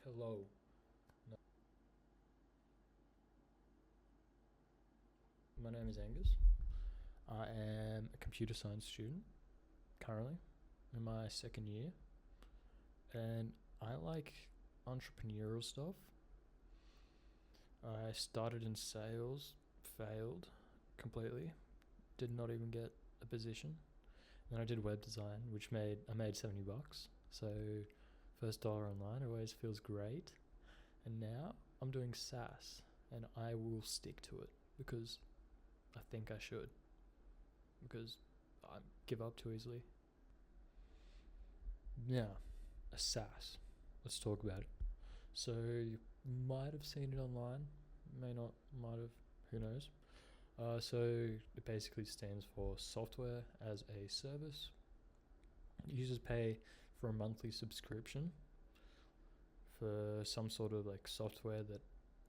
Hello. No, my name is Angus. I am a computer science student currently in my second year, and I like entrepreneurial stuff. I started in sales, failed completely, did not even get a position. Then I did web design, which I made $70. So first dollar online always feels great. And now I'm doing SaaS, and I will stick to it because I think I should, because I give up too easily. Yeah, a SaaS. Let's talk about it. So you might have seen it online, may not, might have, who knows. So it basically stands for software as a service. Users pay for a monthly subscription for some sort of like software that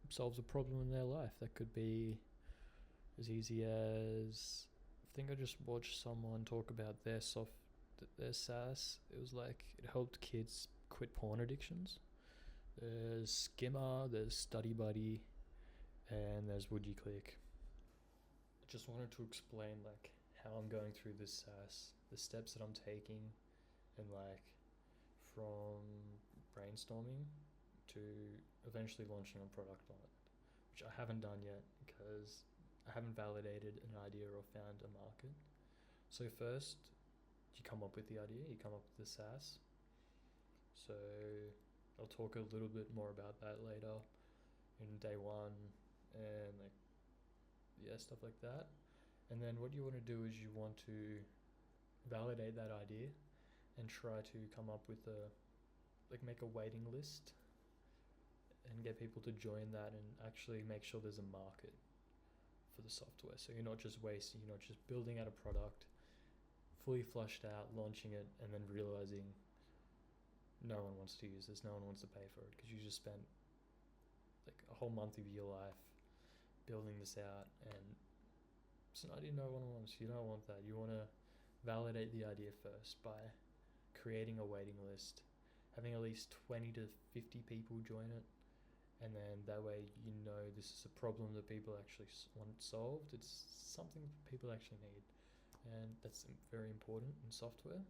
solves a problem in their life. That could be as easy as, I think I just watched someone talk about their SaaS. It was like it helped kids quit porn addictions. There's Skimmer, there's Study Buddy, and there's Would You Click. I just wanted to explain like how I'm going through this SaaS, the steps that I'm taking, and like from brainstorming to eventually launching a product on it, which I haven't done yet because I haven't validated an idea or found a market. So first, you come up with the idea, you come up with the SaaS. So I'll talk a little bit more about that later in day one, and like, yeah, stuff like that. And then what you want to do is you want to validate that idea and try to come up with make a waiting list and get people to join that and actually make sure there's a market for the software. So you're not just wasting, you're not just building out a product, fully flushed out, launching it, and then realizing no one wants to use this, no one wants to pay for it because you just spent like a whole month of your life building this out, and it's an idea no one wants. You don't want that. You want to validate the idea first by creating a waiting list, having at least 20 to 50 people join it, and then that way you know this is a problem that people actually want solved. It's something people actually need, and that's very important in software.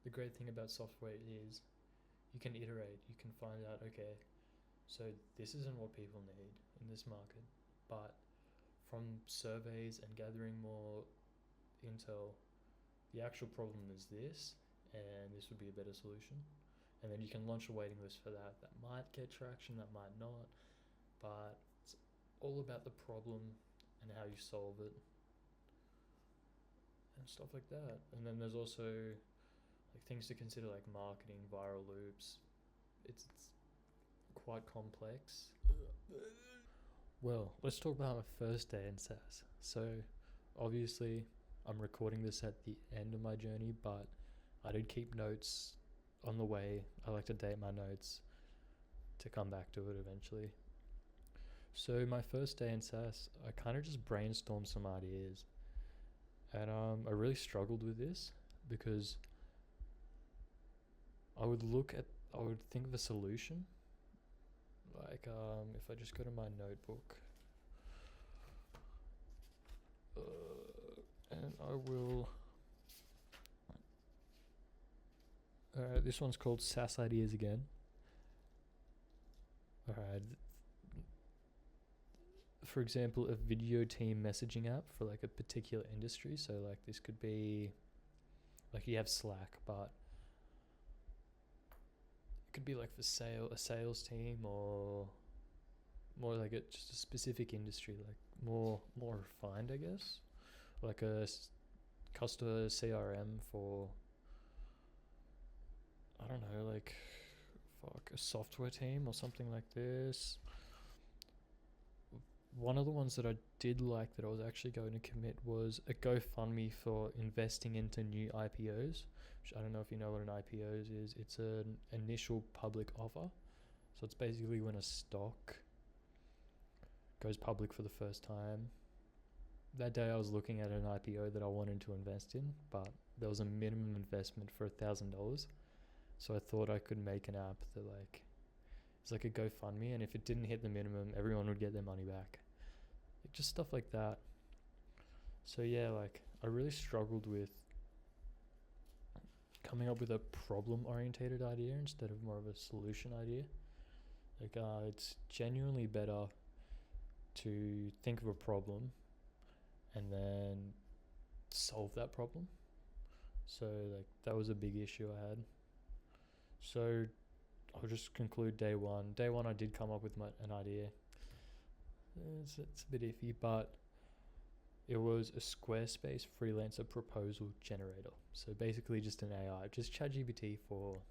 The great thing about software is you can iterate, you can find out, okay, so this isn't what people need in this market, but from surveys and gathering more intel, the actual problem is this, and this would be a better solution. And then you can launch a waiting list for that. That might get traction, that might not, but it's all about the problem and how you solve it and stuff like that. And then there's also like things to consider, like marketing, viral loops. It's quite complex. Well, let's talk about my first day in SaaS. So, obviously, I'm recording this at the end of my journey, but I did keep notes on the way. I like to date my notes to come back to it eventually. So, my first day in SaaS, I kind of just brainstormed some ideas. And I really struggled with this because I would think of a solution. Like, if I just go to my notebook, and I will. This one's called SaaS Ideas again. Alright. For example, a video team messaging app for like a particular industry. So like this could be like you have Slack, but it could be like for a sales team, or more like just a specific industry, like more refined, I guess. Like a customer CRM for, I don't know, like a software team or something like this. One of the ones that I did like that I was actually going to commit was a GoFundMe for investing into new IPOs, which I don't know if you know what an IPO is. It's an initial public offer. So it's basically when a stock goes public for the first time. That day I was looking at an IPO that I wanted to invest in, but there was a minimum investment for $1,000. So I thought I could make an app that like It's like a GoFundMe, and if it didn't hit the minimum, everyone would get their money back. Like just stuff like that. So yeah, like I really struggled with coming up with a problem-orientated idea instead of more of a solution idea. Like it's genuinely better to think of a problem and then solve that problem. So like that was a big issue I had. So I'll just conclude day one. Day one, I did come up with an idea. It's a bit iffy, but it was a Squarespace freelancer proposal generator. So basically just an AI, just ChatGPT for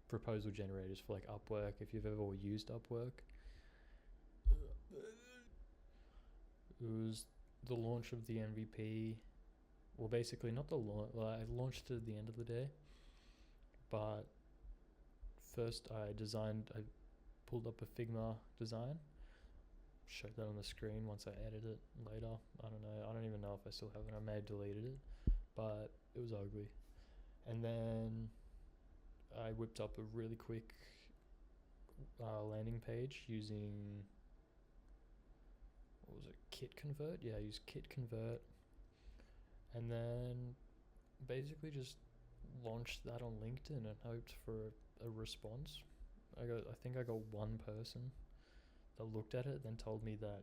proposal generators for like Upwork, if you've ever used Upwork. It was the launch of the MVP. Well, basically not the launch. Well, I launched it at the end of the day, but first I pulled up a Figma design, showed that on the screen once I edited it later. I don't know. I don't even know if I still have it. I may have deleted it, but it was ugly. And then I whipped up a really quick landing page using, what was it, Kit Convert? Yeah, I used Kit Convert. And then basically just launched that on LinkedIn and hoped for a response. I think I got one person that looked at it, then told me that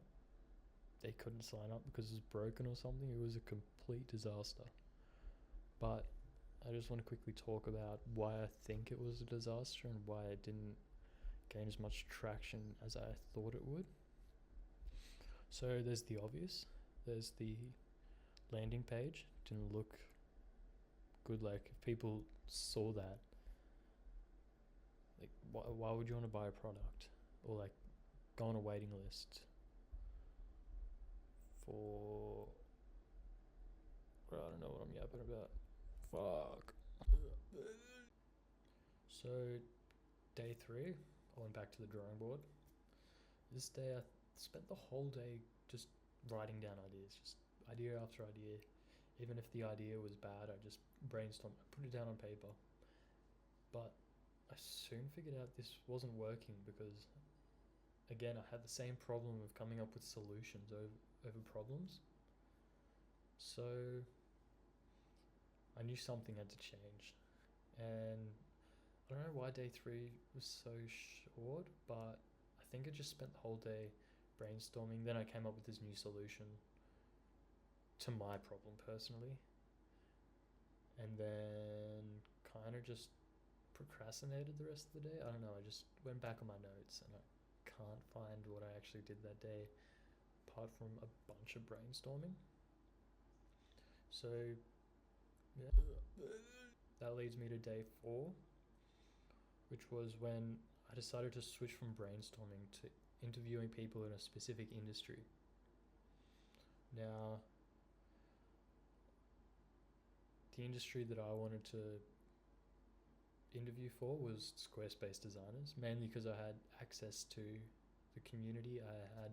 they couldn't sign up because it was broken or something. It was a complete disaster. But I just want to quickly talk about why I think it was a disaster and why it didn't gain as much traction as I thought it would. So there's the obvious. There's the landing page. Didn't look good. Like if people saw that, like why would you want to buy a product or like go on a waiting list for, I don't know what I'm yapping about. Fuck. So day 3, I went back to the drawing board. This day I spent the whole day just writing down ideas, just idea after idea. Even if the idea was bad, I just brainstormed, I put it down on paper. But I soon figured out this wasn't working because, again, I had the same problem of coming up with solutions over problems. So I knew something had to change. And I don't know why day 3 was so short, but I think I just spent the whole day brainstorming. Then I came up with this new solution to my problem personally, and then kind of just procrastinated the rest of the day. I don't know, I just went back on my notes and I can't find what I actually did that day apart from a bunch of brainstorming. So yeah, that leads me to day 4, which was when I decided to switch from brainstorming to interviewing people in a specific industry. Now, the industry that I wanted to interview for was Squarespace designers, mainly because I had access to the community. I had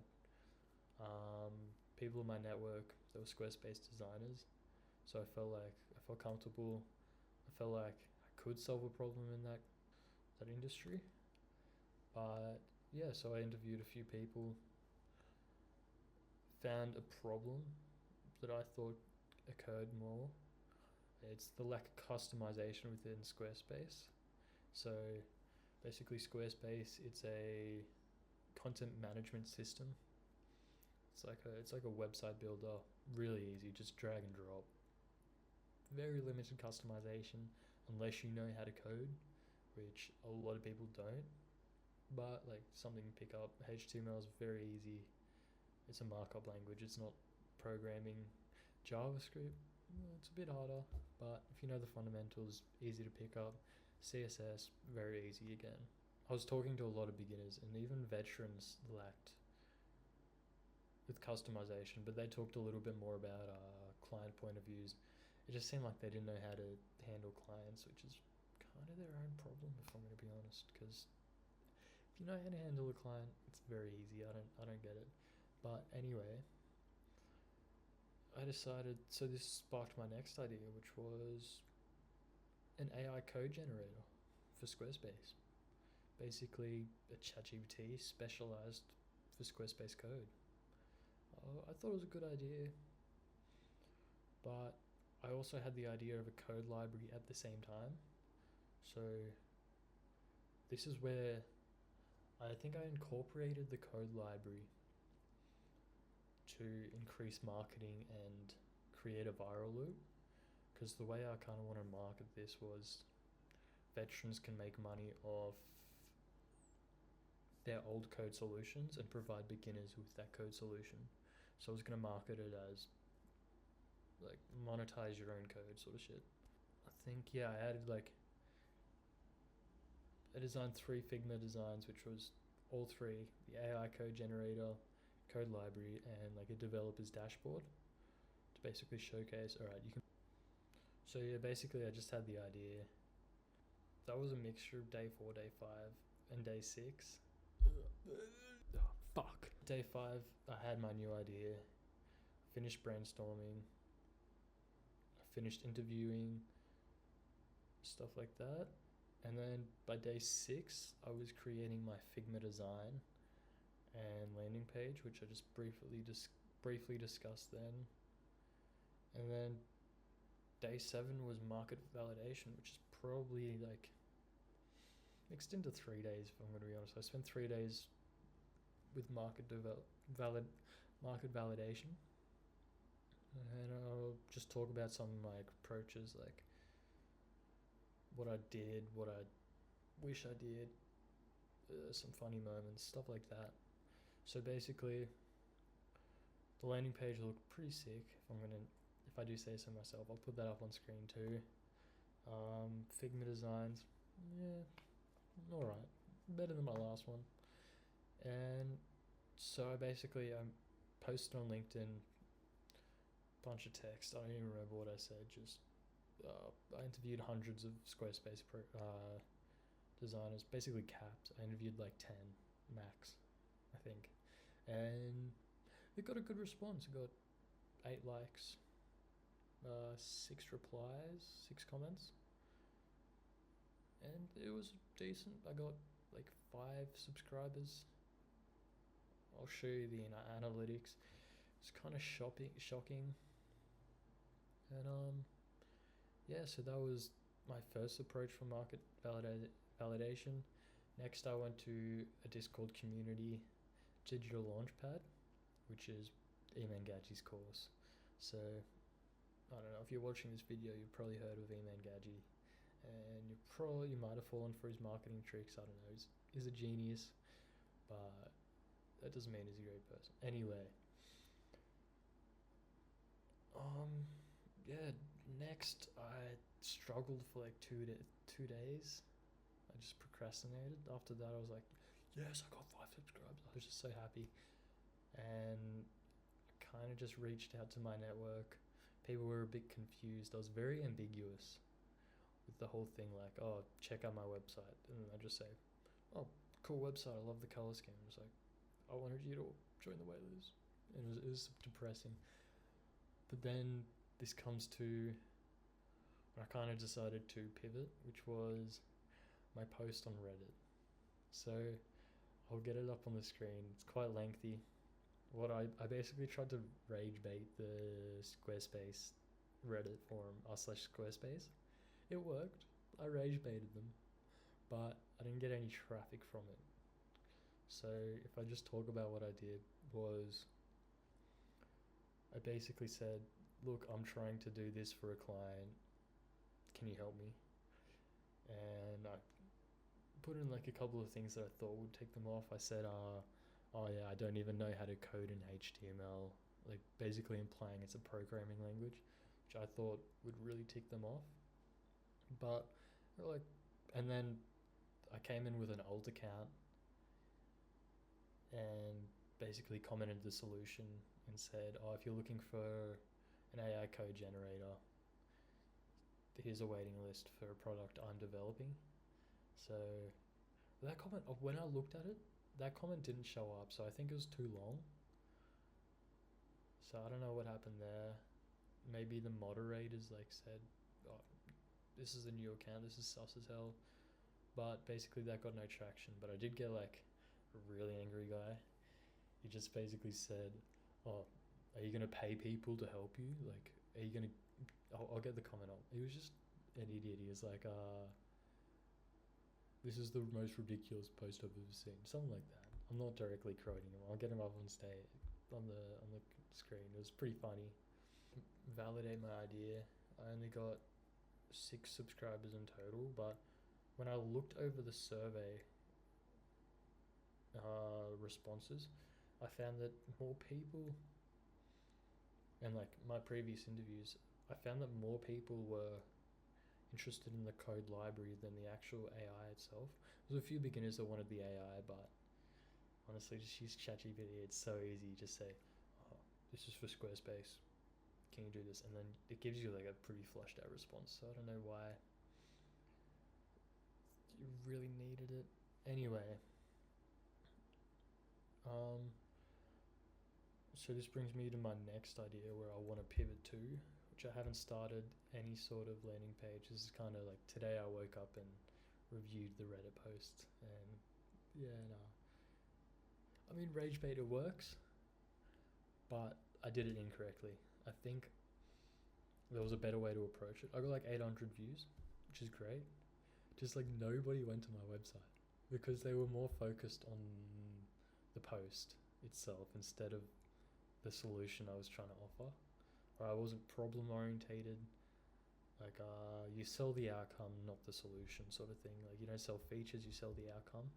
people in my network that were Squarespace designers, so I felt comfortable. I felt like I could solve a problem in that industry. But yeah, so I interviewed a few people, found a problem that I thought occurred more. It's the lack of customization within Squarespace. So basically Squarespace, it's a content management system. It's like a website builder, really easy, just drag and drop. Very limited customization unless you know how to code, which a lot of people don't. But like something to pick up. HTML is very easy. It's a markup language. It's not programming. JavaScript, it's a bit harder, but if you know the fundamentals, easy to pick up. CSS, very easy again. I was talking to a lot of beginners and even veterans lacked with customization, but they talked a little bit more about client point of views. It just seemed like they didn't know how to handle clients, which is kind of their own problem, if I'm going to be honest, because if you know how to handle a client, it's very easy. I don't get it. But anyway, I decided, so this sparked my next idea, which was an AI code generator for Squarespace. basically a ChatGPT specialized for Squarespace code. I thought it was a good idea, but I also had the idea of a code library at the same time. So this is where I think I incorporated the code library to increase marketing and create a viral loop, because the way I kind of want to market this was veterans can make money off their old code solutions and provide beginners with that code solution. So I was going to market it as like monetize your own code sort of shit. I think, yeah, I added like, I designed 3 Figma designs, which was all 3, the AI code generator, code library, and like a developer's dashboard to basically showcase, all right, you can. So yeah, basically I just had the idea. That was a mixture of day 4, day 5, and day 6. Oh, fuck. Day 5, I had my new idea, finished brainstorming, I finished interviewing, stuff like that. And then by day 6, I was creating my Figma design and landing page, which I just briefly discussed then. And then day 7 was market validation, which is probably like mixed into 3 days, if I'm going to be honest. I spent 3 days with market validation, and I'll just talk about some of my approaches, like what I did, what I wish I did, some funny moments, stuff like that. So basically, the landing page looked pretty sick. If I do say so myself, I'll put that up on screen too. Figma designs, yeah, alright, better than my last one. And so I posted on LinkedIn a bunch of text. I don't even remember what I said. Just I interviewed hundreds of Squarespace designers, basically capped. I interviewed like 10 max, I think, and it got a good response. It got 8 likes, 6 replies, 6 comments, and it was decent. I got like 5 subscribers. I'll show you the analytics. It's kind of shocking. And yeah, so that was my first approach for market validation. Next, I went to a Discord community, Digital Launchpad, which is Eman Gadji's course. So I don't know, if you're watching this video, you've probably heard of Eman Gadji, and you might have fallen for his marketing tricks. I don't know, he's a genius, but that doesn't mean he's a great person. Anyway, yeah, next I struggled for like 2 days. I just procrastinated. After that, I was like, yes, I got 5 subscribers. I was just so happy. And I kind of just reached out to my network. People were a bit confused. I was very ambiguous with the whole thing, like, oh, check out my website. And then I just say, oh, cool website, I love the color scheme. It was like, I wanted you to join the waitlist. And it was depressing. But then this comes to when I kind of decided to pivot, which was my post on Reddit. So I'll get it up on the screen. It's quite lengthy. I basically tried to rage bait the Squarespace Reddit forum, r/Squarespace. It worked. I rage baited them, but I didn't get any traffic from it. So if I just talk about what I did, was I basically said, look, I'm trying to do this for a client. Can you help me? And I put in like a couple of things that I thought would take them off. I said, oh yeah, I don't even know how to code in HTML, like basically implying it's a programming language, which I thought would really tick them off. But like, and then I came in with an alt account and basically commented the solution and said, oh, if you're looking for an AI code generator, here's a waiting list for a product I'm developing. So that comment, when I looked at it, that comment didn't show up, so I think it was too long. So I don't know what happened there. Maybe the moderators like said, oh, this is a new account, this is sus as hell. But basically that got no traction. But I did get like a really angry guy. He just basically said, "Oh, are you gonna pay people to help you? Like, are you gonna?" I'll get the comment on. He was just an idiot. He was like, "This is the most ridiculous post I've ever seen." Something like that. I'm not directly quoting him. I'll get him up on stage on the screen. It was pretty funny. Validate my idea. I only got 6 subscribers in total, but when I looked over the survey responses, I found that more people, and like my previous interviews, I found that more people were interested in the code library than the actual AI itself. There's a few beginners that wanted the AI, but honestly, just use ChatGPT. It's so easy. You just say, "Oh, this is for Squarespace. Can you do this?" And then it gives you like a pretty flushed out response. So I don't know why you really needed it. Anyway, so this brings me to my next idea where I want to pivot to, which I haven't started any sort of landing page. This is kind of like today I woke up and reviewed the Reddit post, and yeah, no. I mean, rage bait, it works, but I did it incorrectly. I think there was a better way to approach it. I got like 800 views, which is great. Just like nobody went to my website because they were more focused on the post itself instead of the solution I was trying to offer. Or I wasn't problem orientated. Like you sell the outcome, not the solution, sort of thing. Like you don't sell features, you sell the outcome.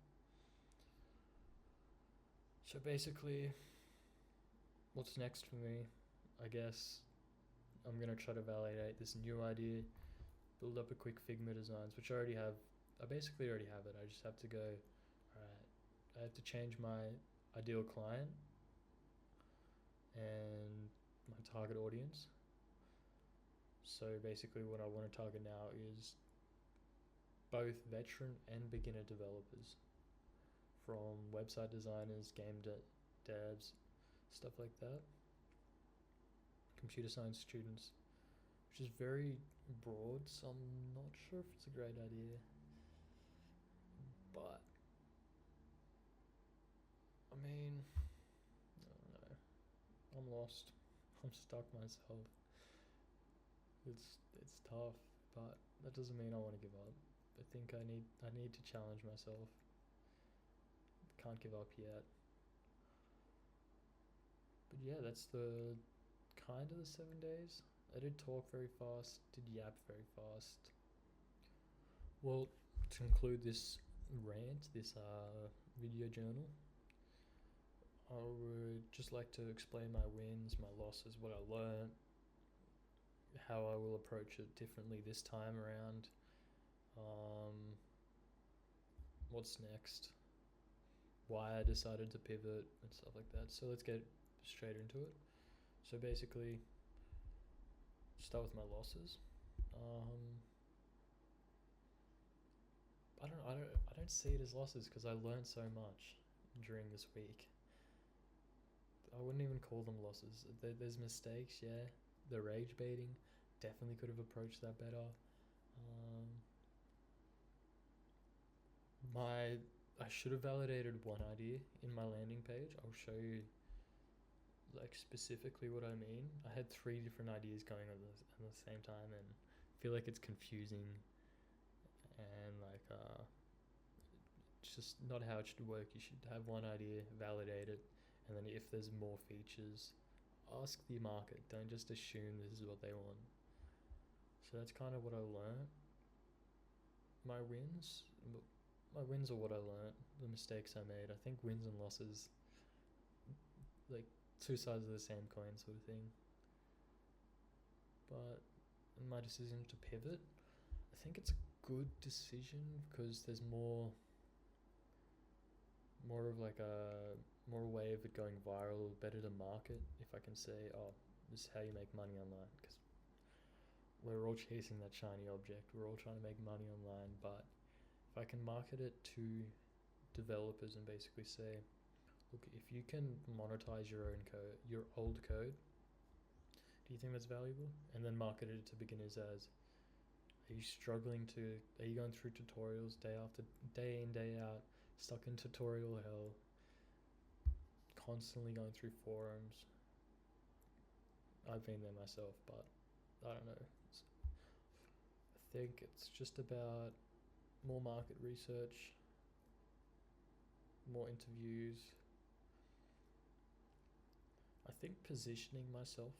So basically, what's next for me? I guess I'm gonna try to validate this new idea, build up a quick Figma designs, which I already have. I basically already have it. I just have to go, alright, I have to change my ideal client and my target audience. So basically what I want to target now is both veteran and beginner developers, from website designers, game devs, stuff like that, computer science students, which is very broad, so I'm not sure if it's a great idea. But I mean, I don't know. I'm lost. I'm stuck myself. It's tough, but that doesn't mean I want to give up. I think I need to challenge myself. Can't give up yet. But yeah, that's the kind of the 7 days. I did talk very fast, did yap very fast. Well, to conclude this rant, this video journal, I would just like to explain my wins, my losses, what I learned, how I will approach it differently this time around, what's next, why I decided to pivot and stuff like that. So let's get straight into it. So basically, start with my losses. I don't see it as losses because I learned so much during this week. I wouldn't even call them losses. There's mistakes, yeah. The rage baiting, definitely could have approached that better. I should have validated one idea in my landing page. I'll show you like specifically what I mean. I had 3 different ideas going on at the same time, and I feel like it's confusing and like it's just not how it should work. You should have one idea, validate it, and then if there's more features, ask the market. Don't just assume this is what they want. So that's kind of what I learned. My wins are what I learned, the mistakes I made. I think wins and losses, like 2 sides of the same coin sort of thing. But in my decision to pivot, I think it's a good decision because there's more of like more way of it going viral, better to market. If I can say, oh, this is how you make money online, because we're all chasing that shiny object. We're all trying to make money online, but if I can market it to developers and basically say, look, if you can monetize your own code, your old code, do you think that's valuable? And then market it to beginners as, Are you struggling to? Are you going through tutorials day after day in, day out, stuck in tutorial hell, constantly going through forums? I've been there myself, but I don't know. I think it's just about more market research, more interviews. I think positioning myself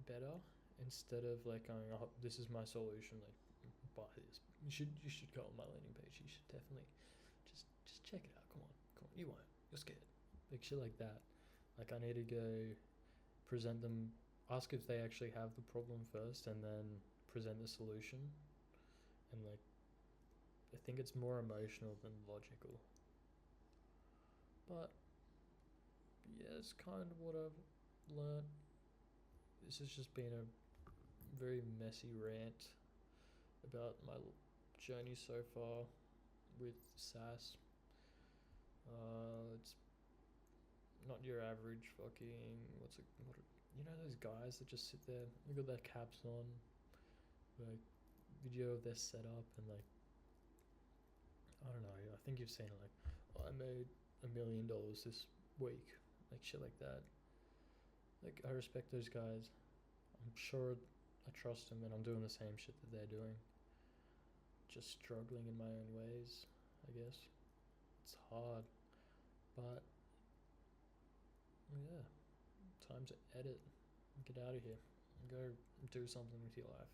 better instead of like going, oh, this is my solution, like buy this. You should go on my landing page. You should definitely just check it out. Come on, come on. You won't. You're scared. Like shit like that. Like I need to go present them, ask if they actually have the problem first, and then present the solution. And like I think it's more emotional than logical. But yeah, it's kind of what I've learnt. This has just been a very messy rant about my journey so far with SaaS. It's not your average fucking you know those guys that just sit there, they got their caps on, like video of their setup, and like I don't know. I think you've seen it. Like, oh, I made $1 million this week, like shit like that. Like I respect those guys. I'm sure I trust them, and I'm doing the same shit that they're doing. Just struggling in my own ways, I guess. It's hard, but yeah, time to edit. Get out of here. Go do something with your life.